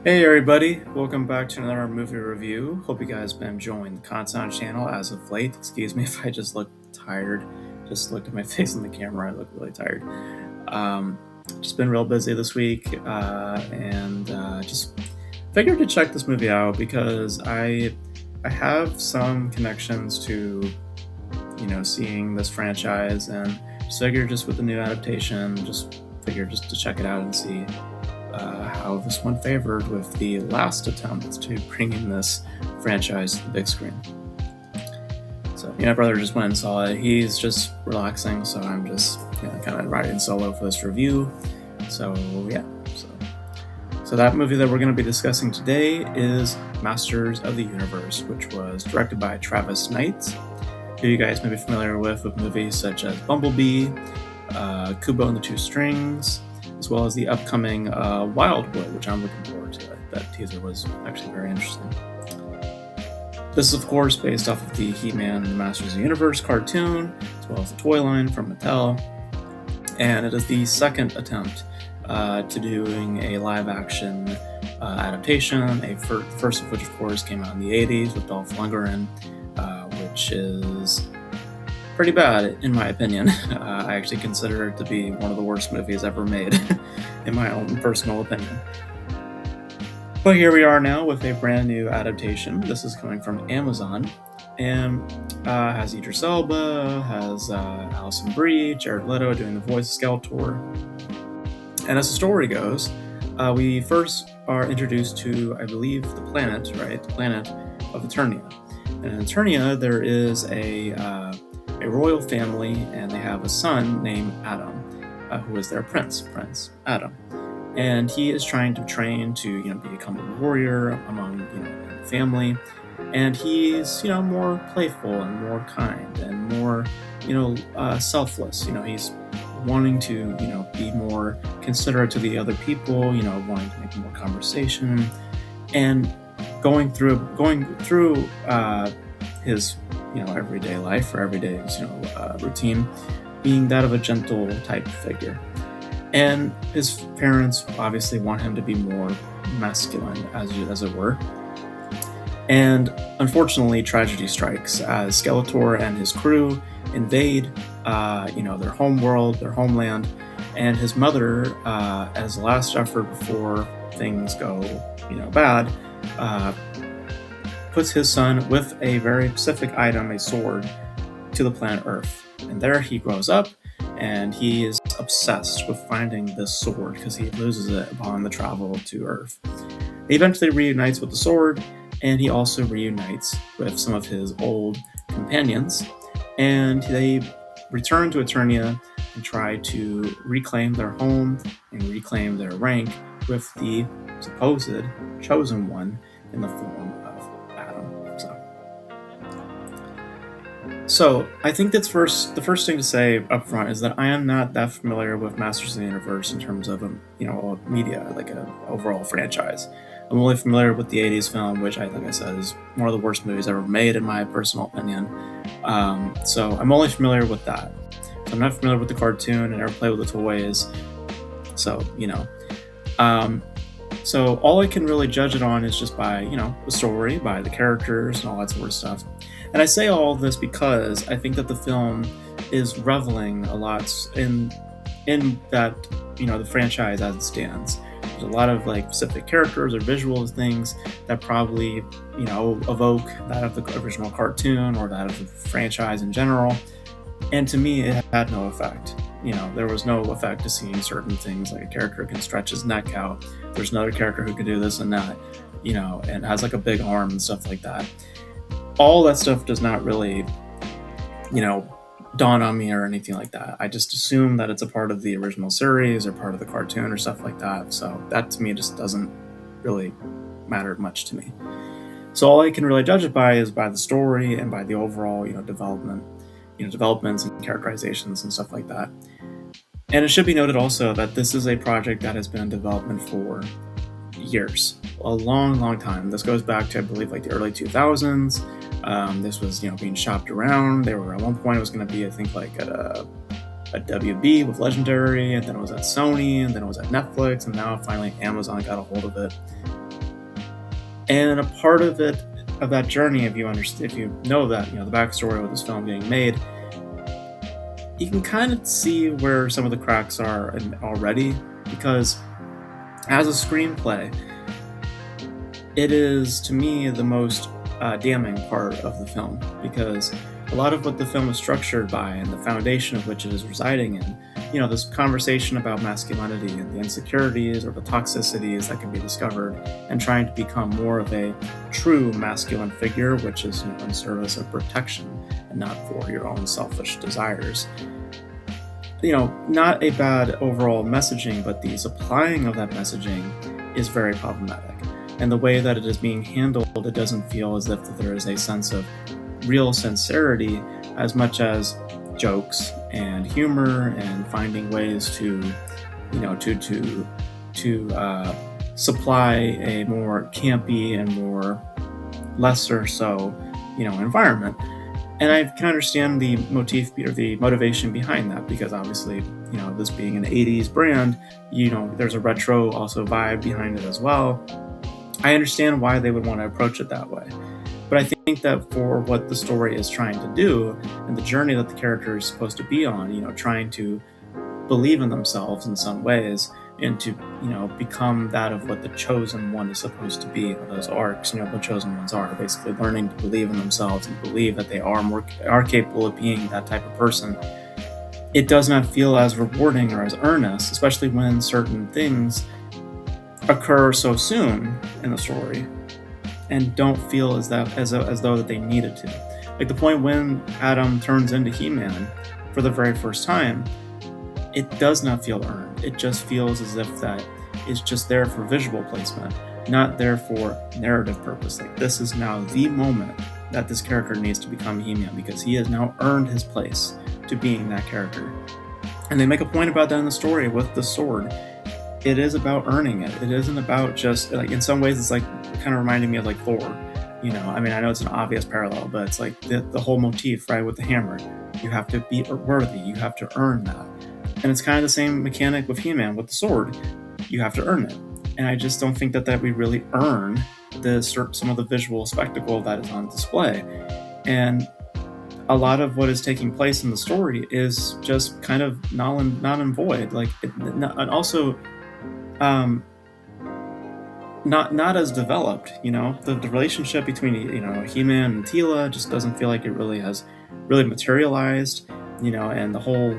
Hey everybody, welcome back to another movie review. Hope you guys been enjoying the content on the channel as of late. Excuse me if I just look tired. Just looked at my face in the camera, I look really tired. Um, just been real busy this week, and just figured to check this movie out because I have some connections to seeing this franchise, and just figured just with the new adaptation, just figured just to check it out and see how this one favored with the last attempt to bring in this franchise to the big screen. So, my brother just went and saw it. He's just relaxing, so I'm just kind of riding solo for this review. So, yeah. So that movie that we're going to be discussing today is Masters of the Universe, which was directed by Travis Knight, who you guys may be familiar with movies such as Bumblebee, Kubo and the Two Strings, as well as the upcoming Wildwood, which I'm looking forward to. That teaser was actually very interesting. This is, of course, based off of the He-Man and the Masters of the Universe cartoon, as well as the toy line from Mattel, and it is the second attempt to doing a live-action adaptation, first of which, of course, came out in the 80s with Dolph Lundgren, which is pretty bad, in my opinion. I actually consider it to be one of the worst movies ever made, in my own personal opinion. But here we are now with a brand new adaptation. This is coming from Amazon, and has Idris Elba, has Alison Brie, Jared Leto doing the voice of Skeletor. And as the story goes, we first are introduced to, I believe, the planet, right? The planet of Eternia. And in Eternia, there is a royal family, and they have a son named Adam, who is their Prince Adam. And he is trying to train to become a warrior among the family, and he's more playful and more kind and more selfless. He's wanting to be more considerate to the other people, wanting to make more conversation, and going through his everyday life or everyday routine, being that of a gentle type figure. And his parents obviously want him to be more masculine, as it were. And unfortunately, tragedy strikes as Skeletor and his crew invade their homeworld, their homeland, and his mother, as a last effort before things go bad, puts his son with a very specific item, a sword, to the planet Earth. And there he grows up, and he is obsessed with finding this sword because he loses it upon the travel to Earth. He eventually reunites with the sword, and he also reunites with some of his old companions, and they return to Eternia and try to reclaim their home and reclaim their rank with the supposed chosen one in the form of Adam. So I think the first thing to say up front is that I am not that familiar with Masters of the Universe in terms of media, like an overall franchise. I'm only familiar with the 80s film, which like I said, is one of the worst movies ever made in my personal opinion. So I'm only familiar with that. So I'm not familiar with the cartoon and never played with the toys. So, so all I can really judge it on is just by, the story, by the characters and all that sort of stuff. And I say all this because I think that the film is reveling a lot in that, the franchise as it stands. There's a lot of specific characters or visual things that probably, evoke that of the original cartoon or that of the franchise in general. And to me, it had no effect. There was no effect to seeing certain things, like a character can stretch his neck out. There's another character who can do this and that, and has a big arm and stuff like that. All that stuff does not really, dawn on me or anything like that. I just assume that it's a part of the original series or part of the cartoon or stuff like that. So that to me just doesn't really matter much to me. So all I can really judge it by is by the story and by the overall, developments and characterizations and stuff like that. And it should be noted also that this is a project that has been in development for years, a long time. This goes back to, I believe, the early 2000s. This was, being shopped around. They were, at one point, it was going to be, I think, at a WB with Legendary, and then it was at Sony, and then it was at Netflix, and now finally Amazon got a hold of it. And a part of it, of that journey, if you understand, if you know that, the backstory of this film getting made, you can kind of see where some of the cracks are already, because as a screenplay, it is, to me, the most damning part of the film, because a lot of what the film is structured by and the foundation of which it is residing in, this conversation about masculinity and the insecurities or the toxicities that can be discovered, and trying to become more of a true masculine figure, which is in service of protection and not for your own selfish desires. Not a bad overall messaging, but the supplying of that messaging is very problematic. And the way that it is being handled, it doesn't feel as if there is a sense of real sincerity as much as jokes and humor and finding ways to, supply a more campy and more lesser so, environment. And I can understand the motif or the motivation behind that, because obviously, this being an 80s brand, there's a retro also vibe behind it as well. I understand why they would want to approach it that way. But I think that for what the story is trying to do and the journey that the character is supposed to be on, trying to believe in themselves in some ways and to, become that of what the chosen one is supposed to be. Those arcs, the chosen ones are basically learning to believe in themselves and believe that they are capable of being that type of person. It does not feel as rewarding or as earnest, especially when certain things occur so soon in the story and don't feel as though that they needed to. Like the point when Adam turns into He-Man for the very first time, it does not feel earned. It just feels as if that is just there for visual placement, not there for narrative purpose. Like, this is now the moment that this character needs to become He-Man, because he has now earned his place to being that character. And they make a point about that in the story with the sword. It is about earning it. It isn't about just, like, in some ways it's like kind of reminding me of like Thor. I know it's an obvious parallel, but it's like the whole motif, right, with the hammer. You have to be worthy. You have to earn that. And it's kind of the same mechanic with He-Man with the sword. You have to earn it. And I just don't think that we really earn some of the visual spectacle that is on display. And a lot of what is taking place in the story is just kind of null and void. Like, and also not as developed. The relationship between He-Man and Teela just doesn't feel like it really has really materialized. And the whole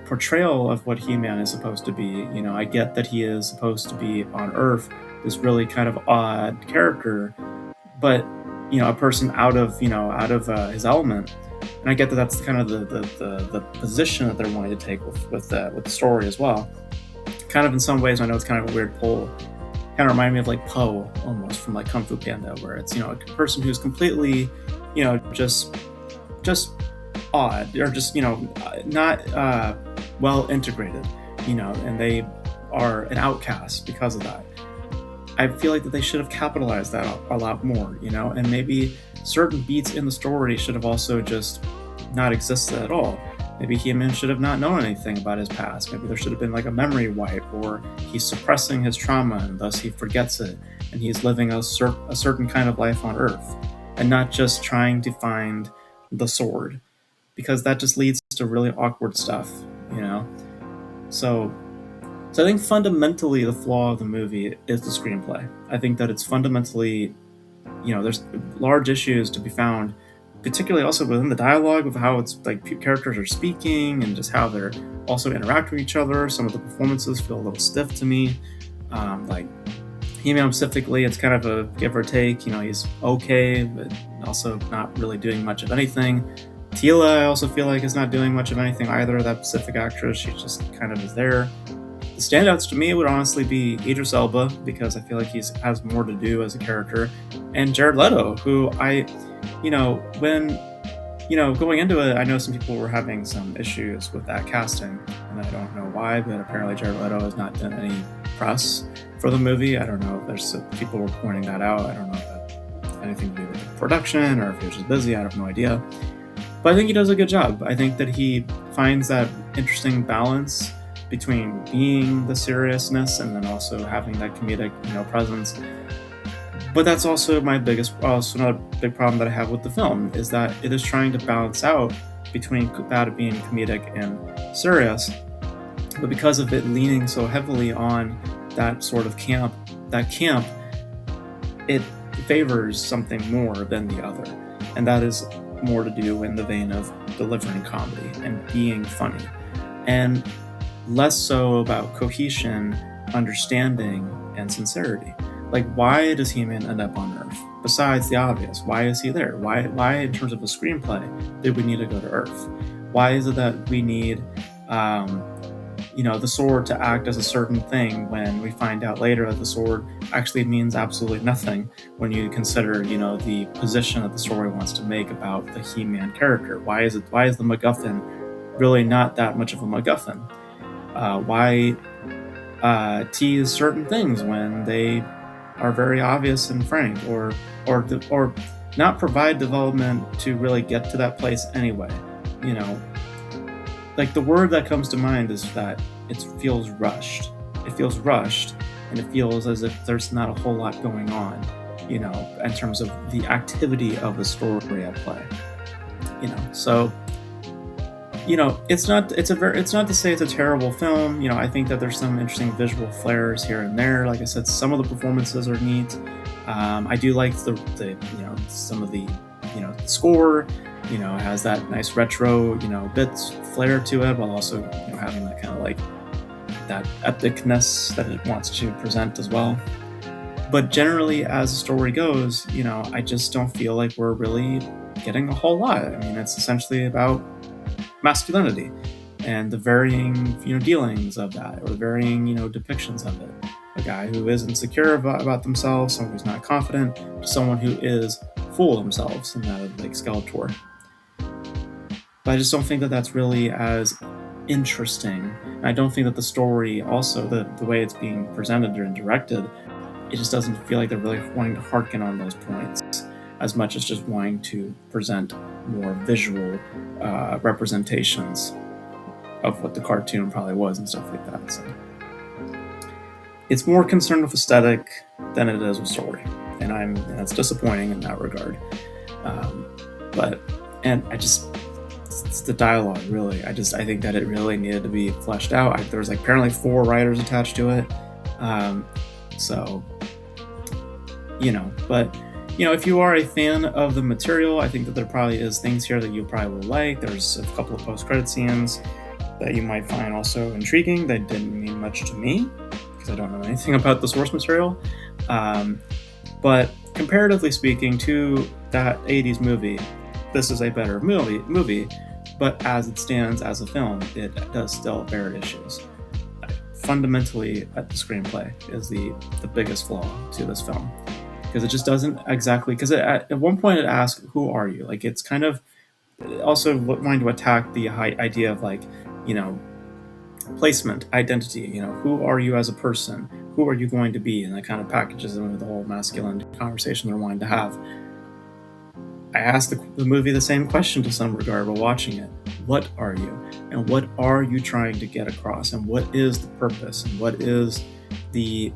portrayal of what He-Man is supposed to be. I get that he is supposed to be on Earth, this really kind of odd character, but a person out of his element. And I get that that's kind of the position that they're wanting to take with the story as well. Kind of in some ways, I know it's kind of a weird pull. Kind of remind me of like Po almost from like Kung Fu Panda, where it's a person who's completely just odd, or just not well integrated, and they are an outcast because of that. I feel like that they should have capitalized that a lot more, and maybe certain beats in the story should have also just not existed at all. Maybe He-Man should have not known anything about his past. Maybe there should have been like a memory wipe, or he's suppressing his trauma and thus he forgets it, and he's living a certain kind of life on Earth, and not just trying to find the sword, because that just leads to really awkward stuff, So I think fundamentally the flaw of the movie is the screenplay. I think that it's fundamentally, there's large issues to be found, particularly also within the dialogue of how it's like characters are speaking and just how they're also interacting with each other. Some of the performances feel a little stiff to me. Like He-Man specifically, it's kind of a give or take. He's okay, but also not really doing much of anything. Teela, I also feel like, is not doing much of anything either. That specific actress, she just kind of is there. The standouts to me would honestly be Idris Elba, because I feel like he has more to do as a character, and Jared Leto, who when going into it, I know some people were having some issues with that casting, and I don't know why, but apparently Jared Leto has not done any press for the movie. I don't know if there's people were pointing that out. I don't know if that has anything to do with the production or if he was just busy. I have no idea. But I think he does a good job. I think that he finds that interesting balance between being the seriousness and then also having that comedic, presence. But that's also also another big problem that I have with the film is that it is trying to balance out between that being comedic and serious, but because of it leaning so heavily on that sort of camp, it favors something more than the other, and that is more to do in the vein of delivering comedy and being funny, and less so about cohesion, understanding, and sincerity. Like, why does He-Man end up on Earth? Besides the obvious, why is he there? Why, in terms of a screenplay, did we need to go to Earth? Why is it that we need, the sword to act as a certain thing when we find out later that the sword actually means absolutely nothing when you consider, the position that the story wants to make about the He-Man character? Why is the MacGuffin really not that much of a MacGuffin? Why tease certain things when they are very obvious and frank, or not provide development to really get to that place anyway? Like, the word that comes to mind is that it feels rushed. It feels rushed, and it feels as if there's not a whole lot going on, in terms of the activity of the story at play. So, it's not to say it's a terrible film. I think that there's some interesting visual flares here and there. Like I said, some of the performances are neat. I do like the some of the score. Has that nice retro bits flair to it, while also having that kind of like that epicness that it wants to present as well. But generally, as the story goes, I just don't feel like we're really getting a whole lot. I mean, it's essentially about masculinity and the varying dealings of that, or the varying depictions of it. A guy who is insecure about themselves, someone who's not confident, to someone who is full of themselves, and that of like Skeletor. But I just don't think that that's really as interesting. And I don't think that the story, also the way it's being presented and directed, it just doesn't feel like they're really wanting to harken on those points as much as just wanting to present more visual representations of what the cartoon probably was and stuff like that. So it's more concerned with aesthetic than it is with story, and it's disappointing in that regard. It's the dialogue, really. I think that it really needed to be fleshed out. There was apparently 4 writers attached to it. But if you are a fan of the material, I think that there probably is things here that you probably will like. There's a couple of post-credit scenes that you might find also intriguing that didn't mean much to me, because I don't know anything about the source material. But comparatively speaking to that 80s movie, this is a better movie, but as it stands as a film, it does still bear issues. Fundamentally, the screenplay is the biggest flaw to this film, because it just doesn't exactly, because at one point it asks, who are you? Like, it's kind of also wanting to attack the idea of placement, identity. Who are you as a person? Who are you going to be? And that kind of packages them with the whole masculine conversation they're wanting to have. I asked the movie the same question to some regard while watching it. What are you? And what are you trying to get across? And what is the purpose? And what is the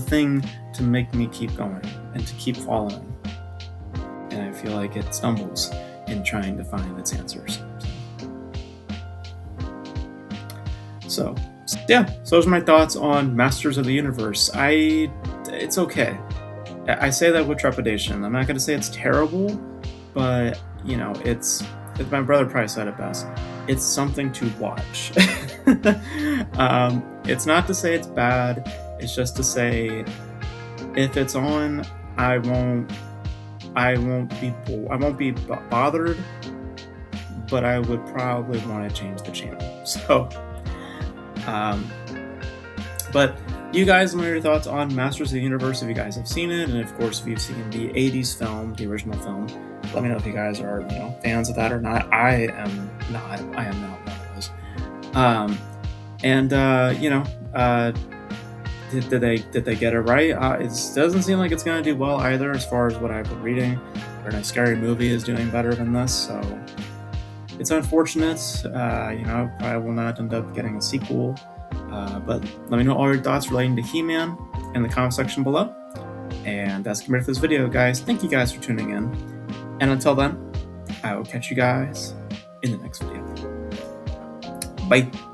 thing to make me keep going and to keep following? And I feel like it stumbles in trying to find its answers. So those are my thoughts on Masters of the Universe. It's okay. I say that with trepidation. I'm not going to say it's terrible, but it's my brother probably said it best. It's something to watch. It's not to say it's bad. It's just to say, if it's on, I won't be bothered, but I would probably want to change the channel. So, but you guys, what are your thoughts on Masters of the Universe, if you guys have seen it? And of course, if you've seen the 80s film, the original film, let me know if you guys are, fans of that or not. I am not one of those. Did they get it right? It doesn't seem like it's going to do well either, as far as what I've been reading. A Scary Movie is doing better than this, so it's unfortunate. Probably will not end up getting a sequel. But let me know all your thoughts relating to He-Man in the comment section below. And that's gonna be it for this video, guys. Thank you guys for tuning in. And until then, I will catch you guys in the next video. Bye.